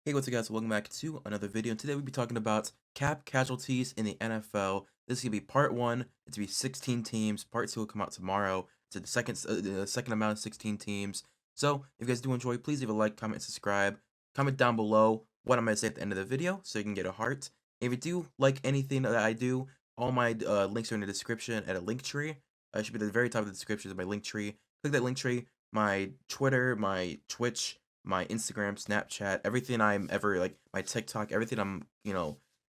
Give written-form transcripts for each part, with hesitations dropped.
Hey, what's up, guys? Welcome back to another video. And today we'll be talking about cap casualties in the NFL. This is gonna be part one. It's gonna be 16 teams. Part two will come out tomorrow. It's the second amount of 16 teams. So if you guys do enjoy, please leave a like, comment, subscribe. Comment down below what I'm gonna say at the end of the video, so you can get a heart. If you do like anything that I do, all my links are in the description at a Linktree. It should be at the very top of the description is my Linktree. Click that Linktree. My Twitter, my Twitch, my Instagram, Snapchat, everything I'm ever like my TikTok, everything I'm,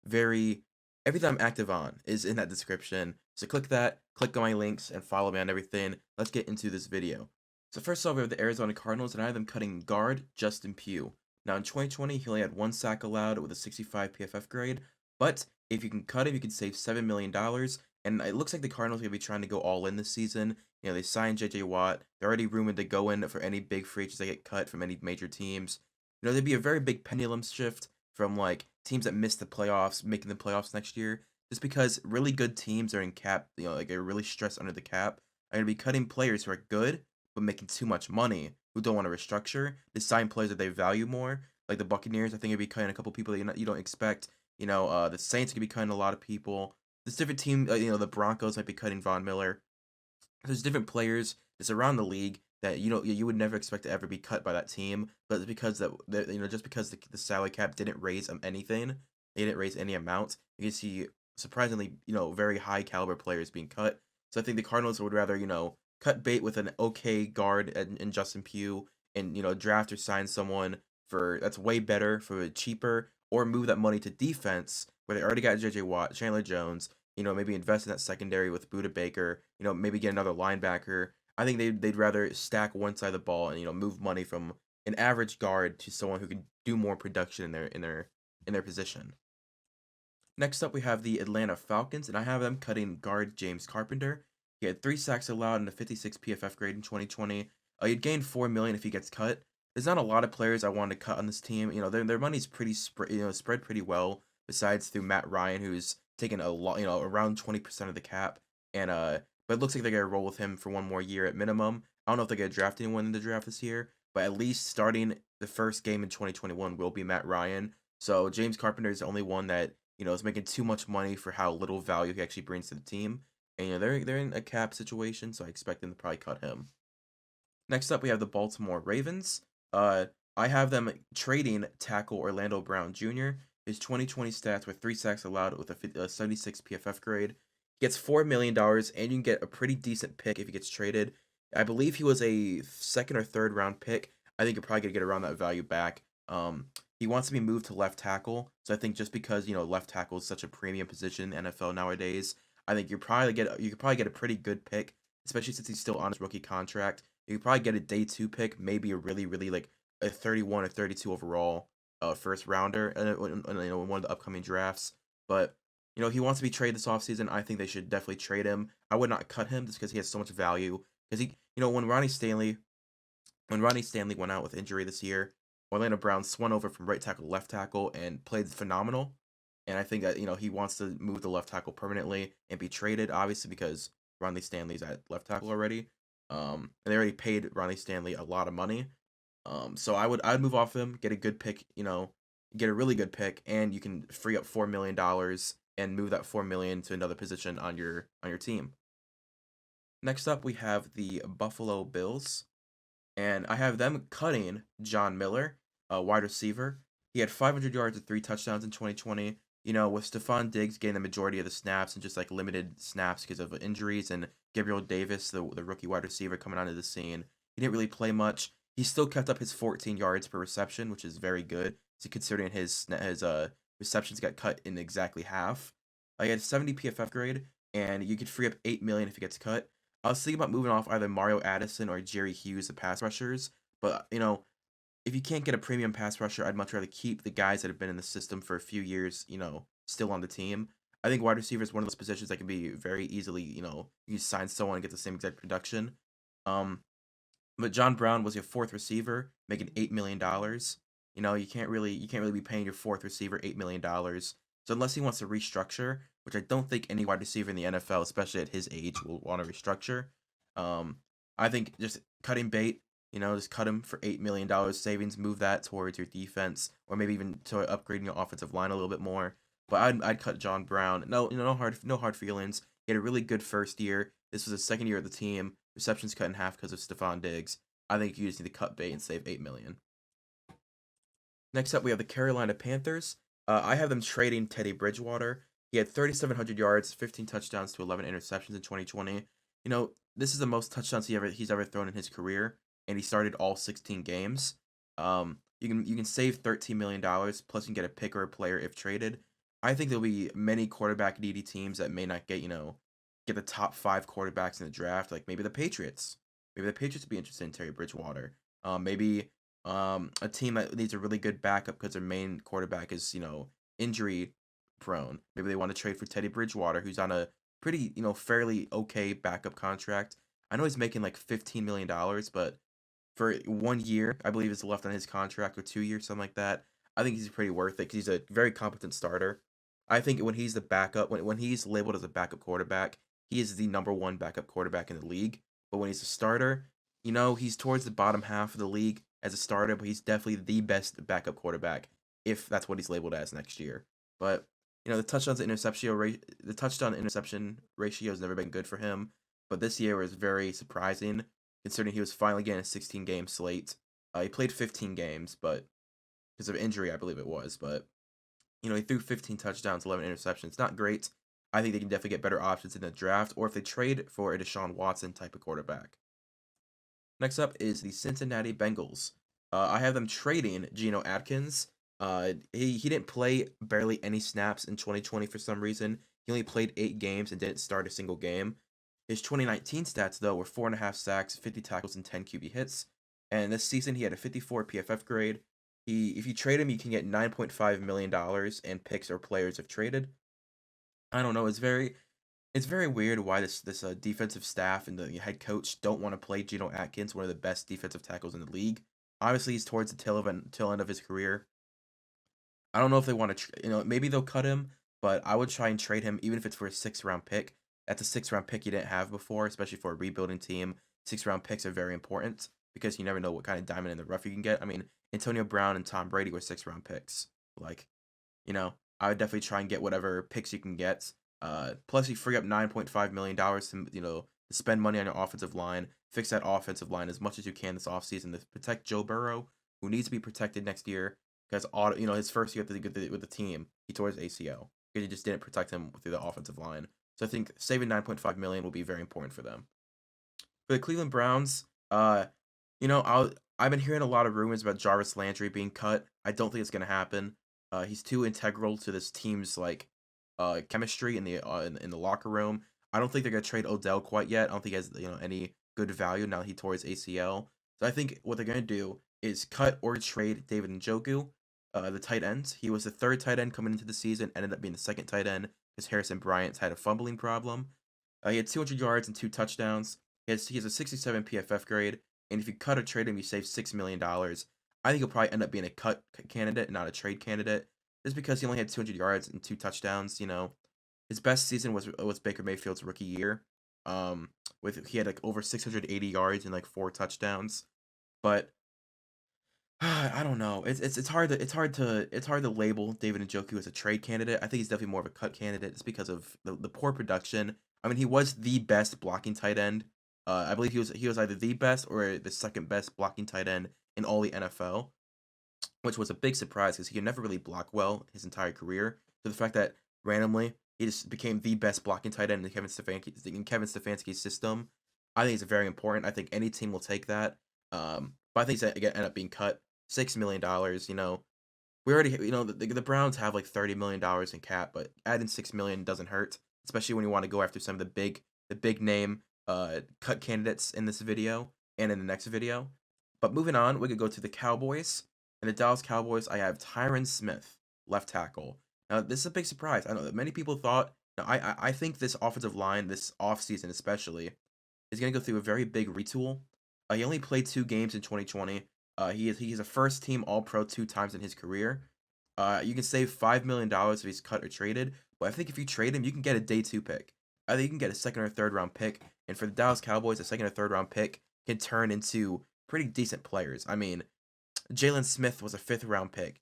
very everything I'm active on is in that description. So click that, click on my links and follow me on everything. Let's get into this video. So first off, we have the Arizona Cardinals, and I have them cutting guard Justin Pugh. Now in 2020, he only had one sack allowed with a 65 PFF grade, but if you can cut him, you can save $7 million. And it looks like the Cardinals are going to be trying to go all in this season. They signed J.J. Watt. They're already rumored to go in for any big free agents that get cut from any major teams. There'd be a very big pendulum shift from like teams that miss the playoffs, making the playoffs next year, just because really good teams are in cap, like they're really stressed under the cap, are going to be cutting players who are good but making too much money, who don't want to restructure, to sign players that they value more. Like the Buccaneers, I think, would be cutting a couple people that you don't expect. The Saints could be cutting a lot of people. This different team, the Broncos might be cutting Von Miller. There's different players that's around the league that you would never expect to ever be cut by that team, but it's because just because the salary cap didn't raise anything, they didn't raise any amount. You can see surprisingly very high caliber players being cut. So I think the Cardinals would rather cut bait with an okay guard in Justin Pugh, and draft or sign someone for that's way better for cheaper, or move that money to defense where they already got J.J. Watt, Chandler Jones. Maybe invest in that secondary with Buda Baker. Maybe get another linebacker. I think they'd rather stack one side of the ball and move money from an average guard to someone who can do more production in their position. Next up, we have the Atlanta Falcons, and I have them cutting guard James Carpenter. He had 3 sacks allowed and a 56 PFF grade in 2020. You'd gain $4 million if he gets cut. There's not a lot of players I want to cut on this team. Their money's pretty spread pretty well. Besides through Matt Ryan, who's taken a lot, around 20% of the cap, and but it looks like they're gonna roll with him for one more year at minimum. I don't know if they're gonna draft anyone in the draft this year, but at least starting the first game in 2021 will be Matt Ryan. So James Carpenter is the only one that is making too much money for how little value he actually brings to the team. And they're in a cap situation, so I expect them to probably cut him. Next up, we have the Baltimore Ravens. I have them trading tackle Orlando Brown Jr. His 2020 stats were 3 sacks allowed with a 76 PFF grade. He gets $4 million, and you can get a pretty decent pick if he gets traded. I believe he was a second or third round pick. I think you're probably going to get around that value back. He wants to be moved to left tackle, so I think just because left tackle is such a premium position in the NFL nowadays, I think you could probably get a pretty good pick, especially since he's still on his rookie contract. You could probably get a day 2 pick, maybe a really like a 31 or 32 overall first rounder in one of the upcoming drafts. But he wants to be traded this offseason. I think they should definitely trade him. I would not cut him just because he has so much value. Because when Ronnie Stanley went out with injury this year, Orlando Brown swung over from right tackle to left tackle and played phenomenal. And I think that he wants to move the left tackle permanently and be traded, obviously, because Ronnie Stanley's at left tackle already. And they already paid Ronnie Stanley a lot of money. So I'd move off him, get a good pick, get a really good pick, and you can free up $4 million and move that $4 million to another position on your team. Next up, we have the Buffalo Bills, and I have them cutting John Miller, a wide receiver. He had 500 yards and 3 touchdowns in 2020. With Stephon Diggs getting the majority of the snaps and just like limited snaps because of injuries, and Gabriel Davis, the rookie wide receiver, coming onto the scene, he didn't really play much. He still kept up his 14 yards per reception, which is very good, considering his receptions got cut in exactly half. He had 70 PFF grade, and you could free up $8 million if he gets cut. I was thinking about moving off either Mario Addison or Jerry Hughes, the pass rushers, but if you can't get a premium pass rusher, I'd much rather keep the guys that have been in the system for a few years, still on the team. I think wide receiver is one of those positions that can be very easily, you sign someone and get the same exact production. But John Brown was your fourth receiver, making $8 million. You can't really be paying your fourth receiver $8 million. So unless he wants to restructure, which I don't think any wide receiver in the NFL, especially at his age, will want to restructure. I think just cutting bait, Just cut him for $8 million savings, move that towards your defense, or maybe even to upgrading your offensive line a little bit more. But I'd cut John Brown. No hard feelings. He had a really good first year. This was his second year of the team. Receptions cut in half because of Stephon Diggs. I think you just need to cut bait and save $8 million. Next up, we have the Carolina Panthers. I have them trading Teddy Bridgewater. He had 3,700 yards, 15 touchdowns to 11 interceptions in 2020. This is the most touchdowns he's ever thrown in his career, and he started all 16 games. You can save $13 million, plus you can get a pick or a player if traded. I think there'll be many quarterback needy teams that may not get the top 5 quarterbacks in the draft, like maybe the Patriots. Maybe the Patriots would be interested in Teddy Bridgewater. Maybe a team that needs a really good backup because their main quarterback is injury prone. Maybe they want to trade for Teddy Bridgewater, who's on a pretty fairly okay backup contract. I know he's making like $15 million, but for 1 year, I believe is left on his contract, or 2 years, something like that. I think he's pretty worth it because he's a very competent starter. I think when he's the backup, when he's labeled as a backup quarterback, he is the number one backup quarterback in the league. But when he's a starter, he's towards the bottom half of the league as a starter, but he's definitely the best backup quarterback if that's what he's labeled as next year. But the touchdown to interception ratio has never been good for him. But this year was very surprising, considering he was finally getting a 16-game slate. He played 15 games, but because of injury, I believe it was. But he threw 15 touchdowns, 11 interceptions. Not great. I think they can definitely get better options in the draft, or if they trade for a Deshaun Watson type of quarterback. Next up is the Cincinnati Bengals. I have them trading Geno Atkins. He didn't play barely any snaps in 2020 for some reason. He only played 8 games and didn't start a single game. His 2019 stats, though, were 4.5 sacks, 50 tackles, and 10 QB hits. And this season, he had a 54 PFF grade. If you trade him, you can get $9.5 million and picks or players if traded. I don't know. It's very weird why this defensive staff and the head coach don't want to play Geno Atkins, one of the best defensive tackles in the league. Obviously, he's towards the tail end of his career. I don't know if they want to, maybe they'll cut him, but I would try and trade him, even if it's for a 6th-round pick. That's a 6th-round pick you didn't have before, especially for a rebuilding team. 6th-round picks are very important because you never know what kind of diamond in the rough you can get. I mean, Antonio Brown and Tom Brady were 6th-round picks. I would definitely try and get whatever picks you can get. Plus, you free up $9.5 million to spend money on your offensive line, fix that offensive line as much as you can this offseason to protect Joe Burrow, who needs to be protected next year because his first year with the team, he tore his ACL because you just didn't protect him through the offensive line. So I think saving $9.5 million will be very important for them. For the Cleveland Browns, I've been hearing a lot of rumors about Jarvis Landry being cut. I don't think it's gonna happen. He's too integral to this team's chemistry in the locker room. I don't think they're gonna trade Odell quite yet. I don't think he has any good value now that he tore his ACL. So I think what they're gonna do is cut or trade David Njoku, the tight ends. He was the 3rd tight end coming into the season, ended up being the 2nd tight end because Harrison Bryant's had a fumbling problem. He had 200 yards and 2 touchdowns. He has a 67 PFF grade, and if you cut or trade him, you save $6 million. I think he'll probably end up being a cut candidate, not a trade candidate, just because he only had 200 yards and 2 touchdowns. His best season was Baker Mayfield's rookie year. He had over 680 yards and 4 touchdowns. But I don't know. It's hard to label David Njoku as a trade candidate. I think he's definitely more of a cut candidate just because of the poor production. I mean, he was the best blocking tight end. I believe he was either the best or the 2nd best blocking tight end in all the NFL, which was a big surprise because he could never really block well his entire career. So the fact that randomly he just became the best blocking tight end in Kevin Stefanski's system, I think is very important. I think any team will take that. But I think he's gonna end up being cut. $6 million. We already the Browns have $30 million in cap, but adding $6 million doesn't hurt, especially when you want to go after some of the big name cut candidates in this video and in the next video. But moving on, we could go to the Cowboys. In the Dallas Cowboys, I have Tyron Smith, left tackle. Now, this is a big surprise. I know that many people thought. Now, I think this offensive line, this offseason especially, is going to go through a very big retool. He only played 2 games in 2020. He is a first-team All-Pro 2 times in his career. You can save $5 million if he's cut or traded, but I think if you trade him, you can get a day 2 pick. I think you can get a 2nd or 3rd round pick, and for the Dallas Cowboys, a 2nd or 3rd round pick can turn into pretty decent players. I mean, Jalen Smith was a 5th-round pick.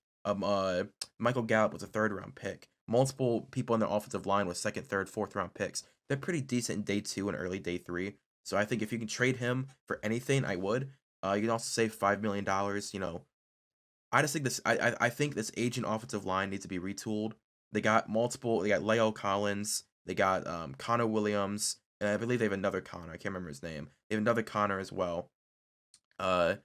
Michael Gallup was a 3rd-round pick. Multiple people on the offensive line was 2nd, 3rd, 4th-round picks. They're pretty decent in day 2 and early day 3. So I think if you can trade him for anything, I would. You can also save $5 million. I just think I think this aging offensive line needs to be retooled. They got multiple. They got Leo Collins. They got Connor Williams, and I believe they have another Connor. I can't remember his name. They have another Connor as well. Uh,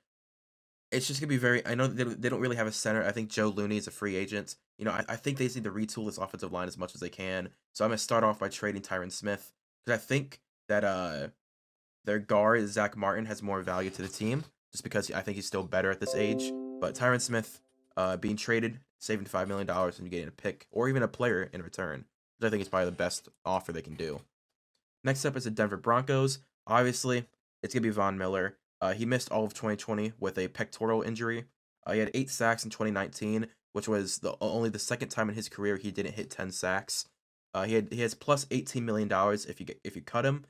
it's just gonna be very. I know they don't really have a center. I think Joe Looney is a free agent. I think they just need to retool this offensive line as much as they can. So I'm gonna start off by trading Tyron Smith because I think that their guard Zach Martin has more value to the team just because I think he's still better at this age. But Tyron Smith being traded, saving $5 million, and you getting a pick or even a player in return, which I think is probably the best offer they can do. Next up is the Denver Broncos. Obviously, it's gonna be Von Miller. He missed all of 2020 with a pectoral injury. He had 8 sacks in 2019, which was only the 2nd time in his career he didn't hit 10 sacks. He has plus $18 million if you cut him,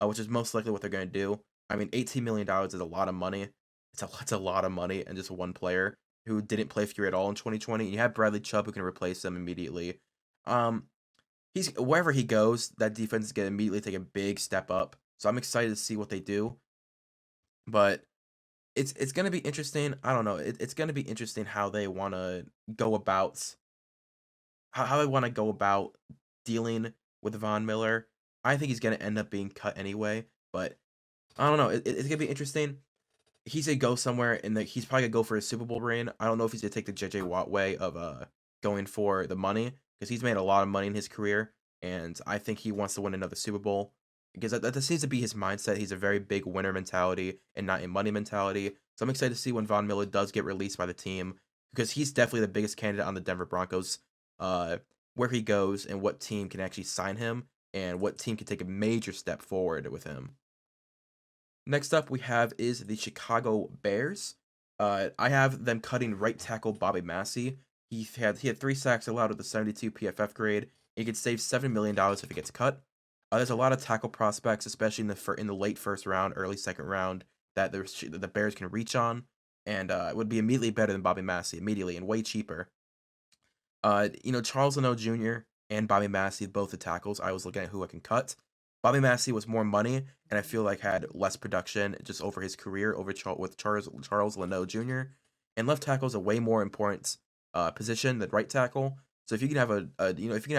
which is most likely what they're gonna do. I mean, $18 million is a lot of money. It's a lot of money and just one player who didn't play for you at all in 2020. You have Bradley Chubb who can replace him immediately. He's wherever he goes, that defense is gonna immediately take a big step up. So I'm excited to see what they do. But it's gonna be interesting. I don't know. It's gonna be interesting how they wanna go about how they wanna go about dealing with Von Miller. I think he's gonna end up being cut anyway, but I don't know. It's gonna be interesting. He's gonna go somewhere and he's probably gonna go for a Super Bowl reign. I don't know if he's gonna take the JJ Watt way of going for the money because he's made a lot of money in his career, and I think he wants to win another Super Bowl because that seems to be his mindset. He's a very big winner mentality and not a money mentality. So I'm excited to see when Von Miller does get released by the team because he's definitely the biggest candidate on the Denver Broncos. Where he goes and what team can actually sign him and what team can take a major step forward with him. Next up we have is the Chicago Bears. I have them cutting right tackle Bobby Massey. He had 3 sacks allowed with a 72 PFF grade. He could save $7 million if he gets cut. There's a lot of tackle prospects, especially in the late 1st round, early 2nd round, that the Bears can reach on, and it would be immediately better than Bobby Massey, immediately, and way cheaper. Charles Leno Jr. and Bobby Massey, both the tackles, I was looking at who I can cut. Bobby Massey was more money, and I feel like had less production just over his career with Charles Leno Jr. And left tackle is a way more important position than right tackle. So if you can have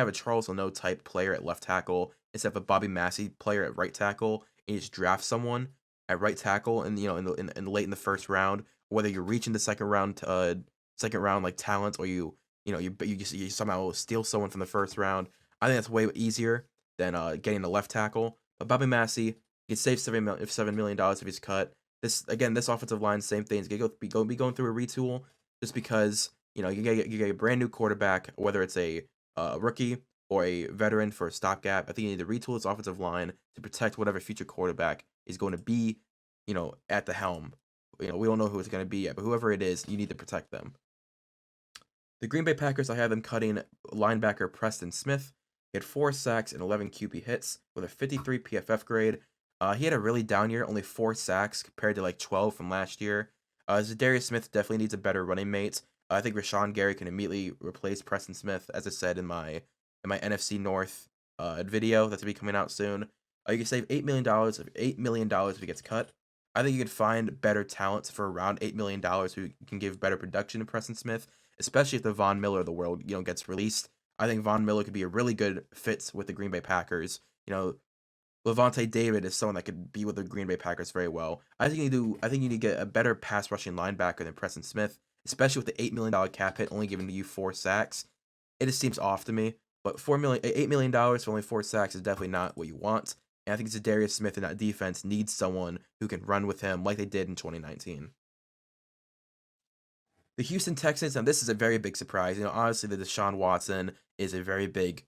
a Charles Leno type player at left tackle instead of a Bobby Massey player at right tackle, and you just draft someone at right tackle, and in late in the 1st round, whether you're reaching the second round like talent, or you somehow steal someone from the 1st round, I think that's way easier than getting a left tackle. But Bobby Massey can save $7 million if he's cut. This offensive line, same thing. It's gonna be going through a retool just because you get a brand new quarterback, whether it's a rookie or a veteran for a stopgap. I think you need to retool this offensive line to protect whatever future quarterback is going to be, at the helm. We don't know who it's going to be yet, but whoever it is, you need to protect them. The Green Bay Packers, I have them cutting linebacker Preston Smith. He had 4 sacks and 11 QB hits with a 53 PFF grade. He had a really down year, only 4 sacks compared to like 12 from last year. Zadarius Smith definitely needs a better running mate. I think Rashawn Gary can immediately replace Preston Smith, as I said in my NFC North video that's gonna be coming out soon. You can save $8 million if he gets cut. I think you could find better talents for around $8 million who can give better production to Preston Smith, especially if the Von Miller of the world gets released. I think Von Miller could be a really good fit with the Green Bay Packers. Levante David is someone that could be with the Green Bay Packers very well. I think you need to get a better pass rushing linebacker than Preston Smith, especially with the $8 million cap hit only giving you 4 sacks. It just seems off to me. But $8 million for only 4 sacks is definitely not what you want. And I think Zadarius Smith in that defense needs someone who can run with him like they did in 2019. The Houston Texans, now this is a very big surprise. Honestly, the Deshaun Watson is a very big,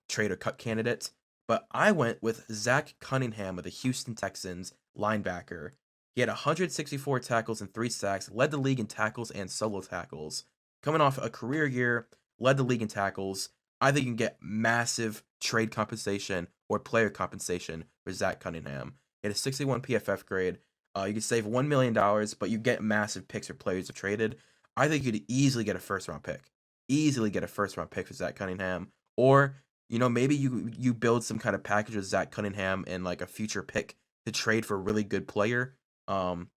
trade or cut candidate. But I went with Zach Cunningham of the Houston Texans, linebacker. He had 164 tackles and 3 sacks, led the league in tackles and solo tackles. Coming off a career year, led the league in tackles. I think you can get massive trade compensation or player compensation for Zach Cunningham. He had a 61 PFF grade. You can save $1 million, but you get massive picks or players if traded. I think you'd easily get a first round pick. Easily get a first round pick for Zach Cunningham. Or, maybe you build some kind of package with Zach Cunningham and like a future pick to trade for a really good player. Um,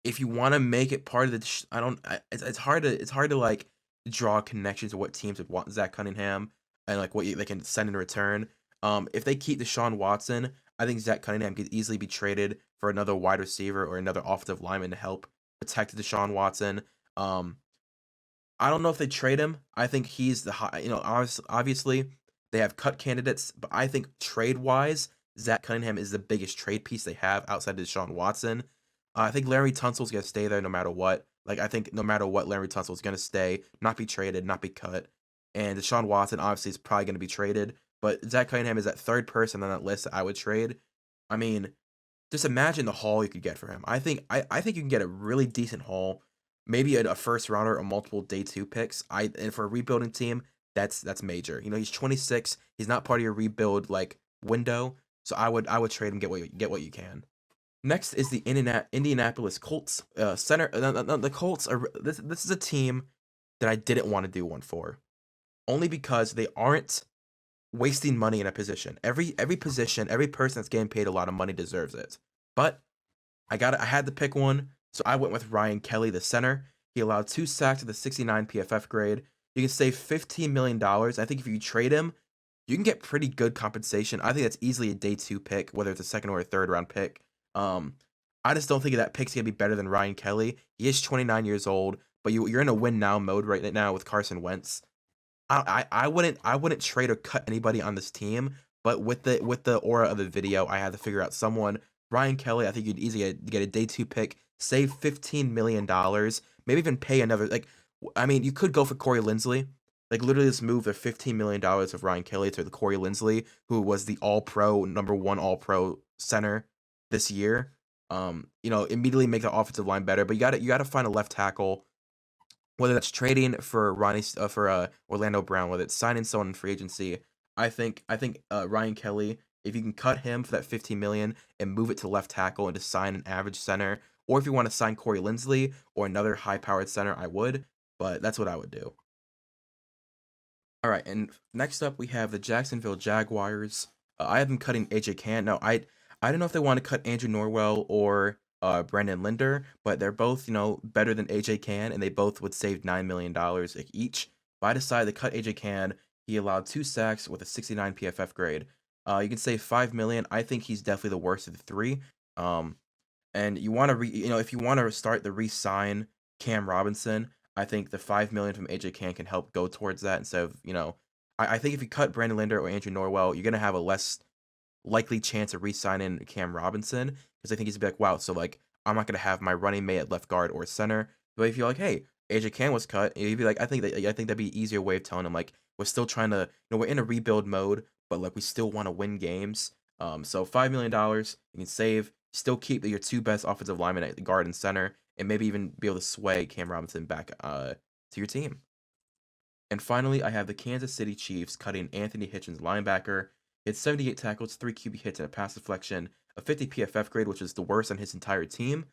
if you want to make it part of I don't. It's hard to like draw connections to what teams would want Zach Cunningham and like what they can send in return. If they keep Deshaun Watson, I think Zach Cunningham could easily be traded for another wide receiver or another offensive lineman to help protect Deshaun Watson. Um, I don't know if they trade him. I think he's the high. Obviously they have cut candidates, but I think trade wise, Zach Cunningham is the biggest trade piece they have outside of Deshaun Watson. I think Larry Tunsil's gonna stay there no matter what. Like I think no matter what, Larry Tunsil's gonna stay, not be traded, not be cut. And Deshaun Watson obviously is probably gonna be traded, but Zach Cunningham is that third person on that list that I would trade. I mean, just imagine the haul you could get for him. I think you can get a really decent haul, maybe a first rounder or multiple day two picks. And for a rebuilding team, that's major. He's 26. He's not part of your rebuild like window, so I would trade him, get what you can. Next is the Indianapolis Colts. Center. The Colts are this is a team that I didn't want to do one for, only because they aren't wasting money in a position. Every position, every person that's getting paid a lot of money deserves it. But I had to pick one, so I went with Ryan Kelly, the center. He allowed 2 sacks with a 69 PFF grade. You can save $15 million. I think if you trade him, you can get pretty good compensation. I think that's easily a day two pick, whether it's a second or a third round pick. Um, I just don't think that pick's gonna be better than Ryan Kelly. He is 29 years old, but you're in a win now mode right now with Carson Wentz. I wouldn't trade or cut anybody on this team, but with the aura of the video, I had to figure out someone. Ryan Kelly, I think you'd easily get a day two pick, save $15 million, maybe even pay another I mean, you could go for Corey Linsley. Like literally just move the $15 million of Ryan Kelly to the Corey Linsley, who was the all pro, number one all pro center this year. Immediately make the offensive line better, but you gotta find a left tackle, whether that's trading for Orlando Brown, whether it's signing someone in free agency. I think Ryan Kelly, if you can cut him for that 15 million and move it to left tackle and just sign an average center, or if you want to sign Corey Linsley or another high powered center, I would. But that's what I would do. All right, and next up we have the Jacksonville Jaguars. I have them cutting AJ Cann. Now I don't know if they want to cut Andrew Norwell or Brandon Linder, but they're both better than AJ Cann, and they both would save $9 million each. But I decided to cut AJ Cann. He allowed 2 sacks with a 69 PFF grade. You can save $5 million. I think he's definitely the worst of the three. And you want to if you want to start the re-sign Cam Robinson, I think the $5 million from AJ Cann can help go towards that instead of I think if you cut Brandon Linder or Andrew Norwell, you're gonna have a less likely chance of re-signing Cam Robinson because I think he's gonna be like, wow, so like I'm not gonna have my running mate at left guard or center. But if you're like, hey, AJ Cann was cut, you'd be like, I think that'd be an easier way of telling him like we're still trying to we're in a rebuild mode, but like we still want to win games. So $5 million you can save, still keep your two best offensive linemen at guard and center, and maybe even be able to sway Cam Robinson back to your team. And finally, I have the Kansas City Chiefs cutting Anthony Hitchens, linebacker. He had 78 tackles, 3 QB hits, and a pass deflection, a 50 PFF grade, which is the worst on his entire team.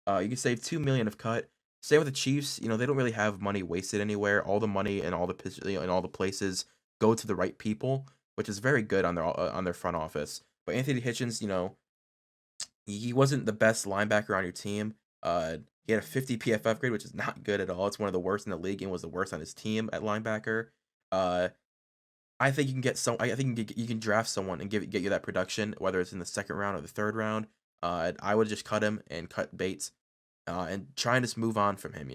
You can save $2 million of cut. Same with the Chiefs. They don't really have money wasted anywhere. All the money and all the places go to the right people, which is very good on their front office. But Anthony Hitchens, he wasn't the best linebacker on your team. He had a 50 PFF grade, which is not good at all. It's one of the worst in the league and was the worst on his team at linebacker. Uh, I think you can get some. I think you can draft someone and get you that production, whether it's in the second round or the third round. I would just cut him and cut Bates, and try and just move on from him.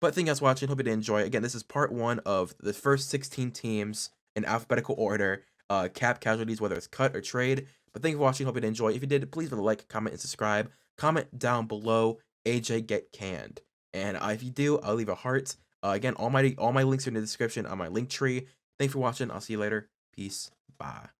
But thank you guys for watching. Hope you did enjoy. Again, this is part 1 of the first 16 teams in alphabetical order. Cap casualties, whether it's cut or trade. But thank you for watching. Hope you did enjoy. If you did, please leave a like, comment, and subscribe. Comment down below. AJ get canned. And if you do, I'll leave a heart. Again, all my links are in the description on my Linktree. Thanks for watching. I'll see you later. Peace. Bye.